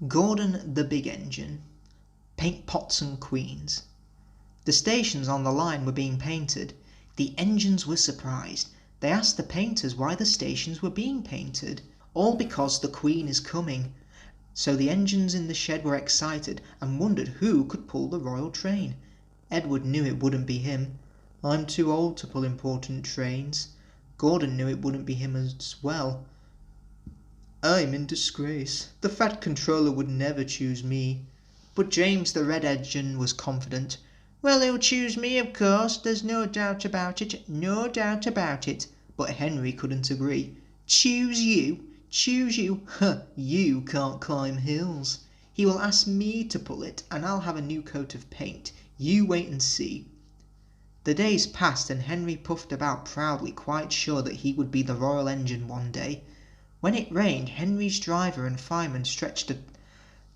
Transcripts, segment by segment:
Gordon the Big Engine. Paint pots and queens. The stations on the line were being painted. The engines were surprised. They asked the painters why the stations were being painted. All because the Queen is coming. So the engines in the shed were excited and wondered who could pull the royal train. Edward knew it wouldn't be him. I'm too old to pull important trains. Gordon knew it wouldn't be him as well. I'm in disgrace. The Fat Controller would never choose me. But James the Red Engine was confident. Well, he'll choose me, of course. There's no doubt about it. No doubt about it. But Henry couldn't agree. Choose you? Choose you? Huh, you can't climb hills. He will ask me to pull it, and I'll have a new coat of paint. You wait and see. The days passed, and Henry puffed about proudly, quite sure that he would be the royal engine one day. When it rained, Henry's driver and fireman stretched a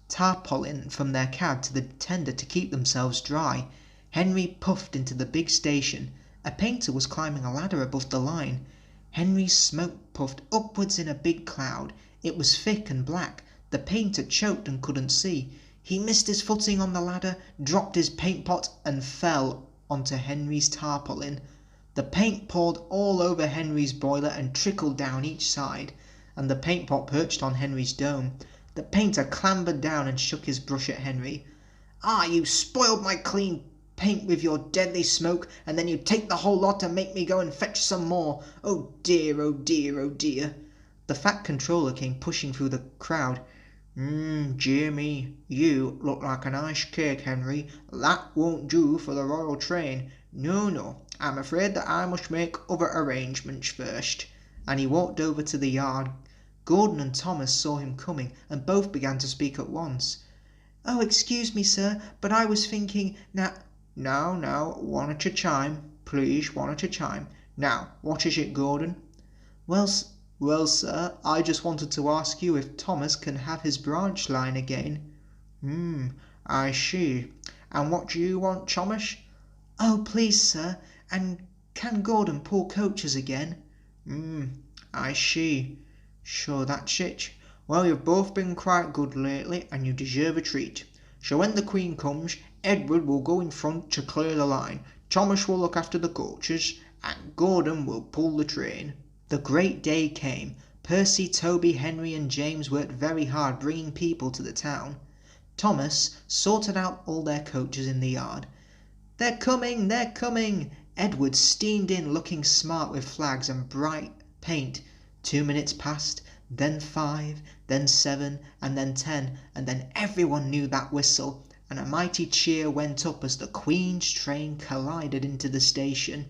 tarpaulin from their cab to the tender to keep themselves dry. Henry puffed into the big station. A painter was climbing a ladder above the line. Henry's smoke puffed upwards in a big cloud. It was thick and black. The painter choked and couldn't see. He missed his footing on the ladder, dropped his paint pot, and fell onto Henry's tarpaulin. The paint poured all over Henry's boiler and trickled down each side, and the paint pot perched on Henry's dome. The painter clambered down and shook his brush at Henry. "Ah, you spoiled my clean paint with your deadly smoke, and then you take the whole lot and make me go and fetch some more. Oh dear, oh dear, oh dear." The Fat Controller came pushing through the crowd. Dear me, you look like an ice cake, Henry. That won't do for the royal train. No, no, I'm afraid that I must make other arrangements first." And he walked over to the yard. Gordon and Thomas saw him coming, and both began to speak at once. "Oh, excuse me, sir, but I was thinking, now..." Now, one at a time, please, one at a time. Now, what is it, Gordon? Well, sir, I just wanted to ask you if Thomas can have his branch line again." I see. And what do you want, Thomas?" "Oh, please, sir, and can Gordon pull coaches again?" I see. So that's it. Well, you've both been quite good lately, and you deserve a treat. So when the Queen comes, Edward will go in front to clear the line, Thomas will look after the coaches, and Gordon will pull the train. The great day came. Percy, Toby, Henry and James worked very hard bringing people to the town. Thomas sorted out all their coaches in the yard. "They're coming, they're coming!" Edward steamed in looking smart with flags and bright paint. 2 minutes passed, then 5, then 7, and then 10, and then everyone knew that whistle, and a mighty cheer went up as the Queen's train collided into the station.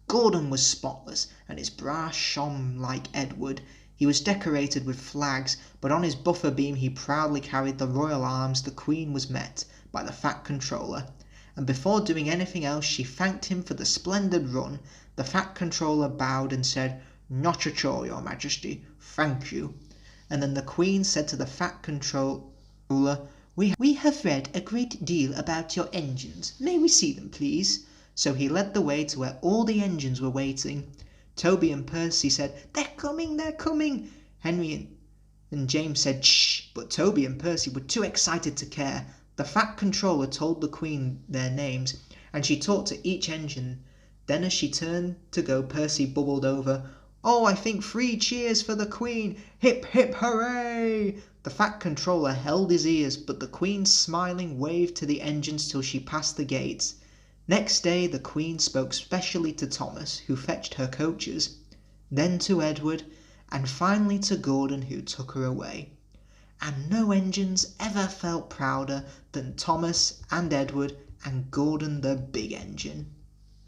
Gordon was spotless, and his brass shone like Edward. He was decorated with flags, but on his buffer beam he proudly carried the royal arms. The Queen was met by the Fat Controller, and before doing anything else she thanked him for the splendid run. The Fat Controller bowed and said, "Not at all, your Majesty, thank you." And then the Queen said to the Fat Controller, We have read a great deal about your engines. May we see them, please?" So he led the way to where all the engines were waiting. Toby and Percy said, "They're coming, they're coming." Henry and James said, "Shh," but Toby and Percy were too excited to care. The Fat Controller told the Queen their names, and she talked to each engine. Then as she turned to go, Percy bubbled over, "Oh, I think 3 cheers for the Queen! Hip, hip, hooray!" The Fat Controller held his ears, but the Queen smiling waved to the engines till she passed the gates. Next day the Queen spoke specially to Thomas, who fetched her coaches, then to Edward, and finally to Gordon, who took her away. And no engines ever felt prouder than Thomas and Edward and Gordon the Big Engine.